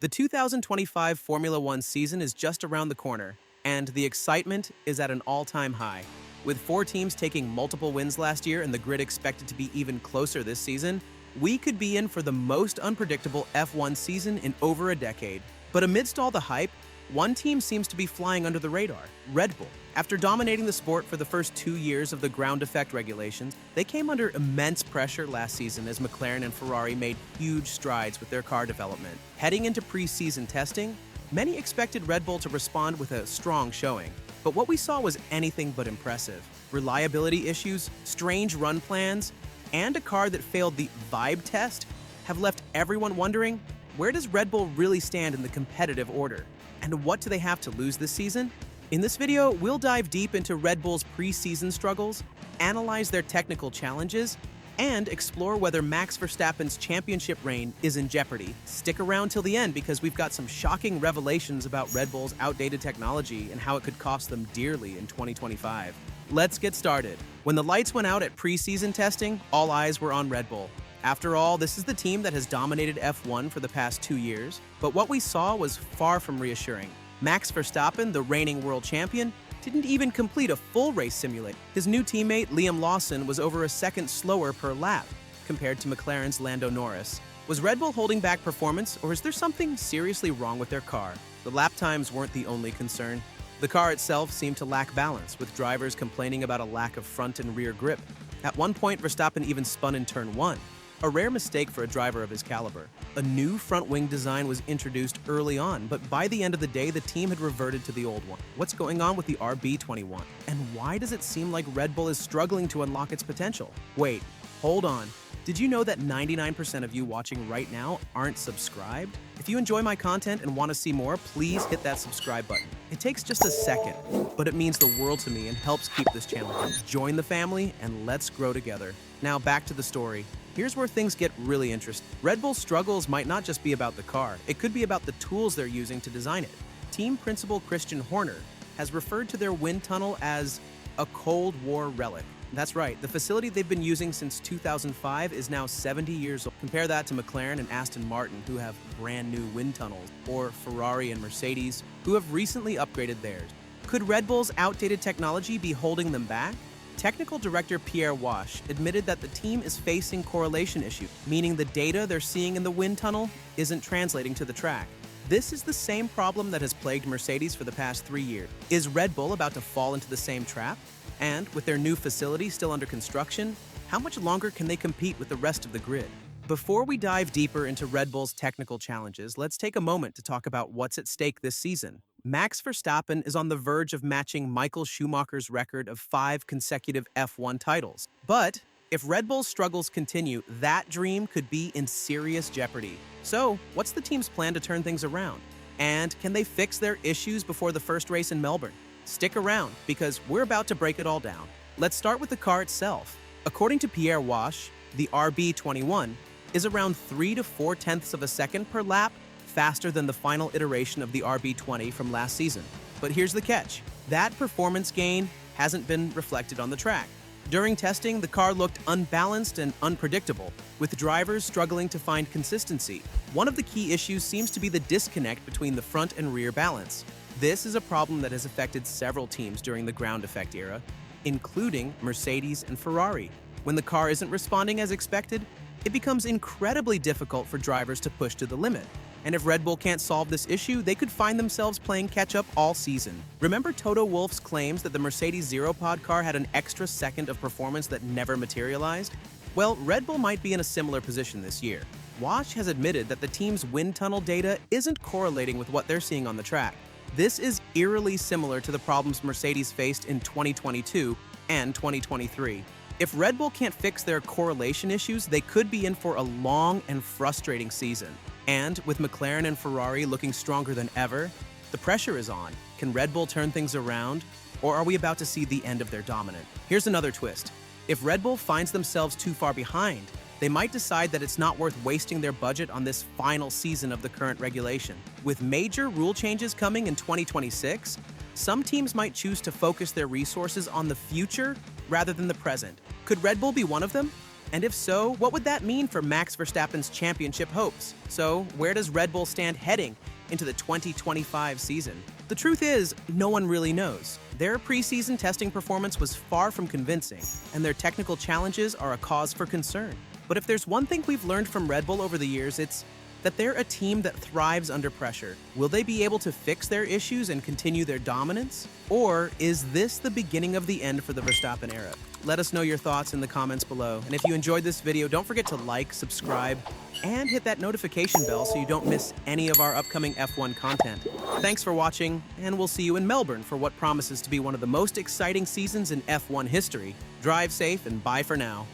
The 2025 Formula One season is just around the corner, and the excitement is at an all-time high. With 4 teams taking multiple wins last year and the grid expected to be even closer this season, we could be in for the most unpredictable F1 season in over a decade. But amidst all the hype, one team seems to be flying under the radar: Red Bull. After dominating the sport for the first 2 years of the ground effect regulations, they came under immense pressure last season as McLaren and Ferrari made huge strides with their car development. Heading into preseason testing, many expected Red Bull to respond with a strong showing. But what we saw was anything but impressive. Reliability issues, strange run plans, and a car that failed the vibe test have left everyone wondering, where does Red Bull really stand in the competitive order? And what do they have to lose this season? In this video, we'll dive deep into Red Bull's preseason struggles, analyze their technical challenges, and explore whether Max Verstappen's championship reign is in jeopardy. Stick around till the end because we've got some shocking revelations about Red Bull's outdated technology and how it could cost them dearly in 2025. Let's get started. When the lights went out at preseason testing, all eyes were on Red Bull. After all, this is the team that has dominated F1 for the past 2 years, but what we saw was far from reassuring. Max Verstappen, the reigning world champion, didn't even complete a full race simulate. His new teammate, Liam Lawson, was over a second slower per lap compared to McLaren's Lando Norris. Was Red Bull holding back performance, or is there something seriously wrong with their car? The lap times weren't the only concern. The car itself seemed to lack balance, with drivers complaining about a lack of front and rear grip. At one point, Verstappen even spun in turn 1. A rare mistake for a driver of his caliber. A new front wing design was introduced early on, but by the end of the day, the team had reverted to the old one. What's going on with the RB21? And why does it seem like Red Bull is struggling to unlock its potential? Wait, hold on. Did you know that 99% of you watching right now aren't subscribed? If you enjoy my content and want to see more, please hit that subscribe button. It takes just a second, but it means the world to me and helps keep this channel going. Join the family and let's grow together. Now back to the story. Here's where things get really interesting. Red Bull's struggles might not just be about the car, it could be about the tools they're using to design it. Team principal Christian Horner has referred to their wind tunnel as a Cold War relic. That's right, the facility they've been using since 2005 is now 70 years old. Compare that to McLaren and Aston Martin, who have brand new wind tunnels, or Ferrari and Mercedes, who have recently upgraded theirs. Could Red Bull's outdated technology be holding them back? Technical director Pierre Wash admitted that the team is facing correlation issues, meaning the data they're seeing in the wind tunnel isn't translating to the track. This is the same problem that has plagued Mercedes for the past 3 years. Is Red Bull about to fall into the same trap? And with their new facility still under construction, how much longer can they compete with the rest of the grid? Before we dive deeper into Red Bull's technical challenges, let's take a moment to talk about what's at stake this season. Max Verstappen is on the verge of matching Michael Schumacher's record of 5 consecutive F1 titles. But if Red Bull's struggles continue, that dream could be in serious jeopardy. So, what's the team's plan to turn things around? And can they fix their issues before the first race in Melbourne? Stick around, because we're about to break it all down. Let's start with the car itself. According to Pierre Wash, the RB21 is around 3 to 4 tenths of a second per lap faster than the final iteration of the RB20 from last season. But here's the catch. That performance gain hasn't been reflected on the track. During testing, the car looked unbalanced and unpredictable, with drivers struggling to find consistency. One of the key issues seems to be the disconnect between the front and rear balance. This is a problem that has affected several teams during the ground effect era, including Mercedes and Ferrari. When the car isn't responding as expected, it becomes incredibly difficult for drivers to push to the limit. And if Red Bull can't solve this issue, they could find themselves playing catch-up all season. Remember Toto Wolff's claims that the Mercedes Zero-Pod car had an extra second of performance that never materialized? Well, Red Bull might be in a similar position this year. Wash has admitted that the team's wind tunnel data isn't correlating with what they're seeing on the track. This is eerily similar to the problems Mercedes faced in 2022 and 2023. If Red Bull can't fix their correlation issues, they could be in for a long and frustrating season. And with McLaren and Ferrari looking stronger than ever, the pressure is on. Can Red Bull turn things around, or are we about to see the end of their dominance? Here's another twist. If Red Bull finds themselves too far behind, they might decide that it's not worth wasting their budget on this final season of the current regulation. With major rule changes coming in 2026, some teams might choose to focus their resources on the future rather than the present. Could Red Bull be one of them? And if so, what would that mean for Max Verstappen's championship hopes? So, where does Red Bull stand heading into the 2025 season? The truth is, no one really knows. Their preseason testing performance was far from convincing, and their technical challenges are a cause for concern. But if there's one thing we've learned from Red Bull over the years, it's that they're a team that thrives under pressure. Will they be able to fix their issues and continue their dominance? Or is this the beginning of the end for the Verstappen era? Let us know your thoughts in the comments below. And if you enjoyed this video, don't forget to like, subscribe, and hit that notification bell so you don't miss any of our upcoming F1 content. Thanks for watching, and we'll see you in Melbourne for what promises to be one of the most exciting seasons in F1 history. Drive safe and bye for now.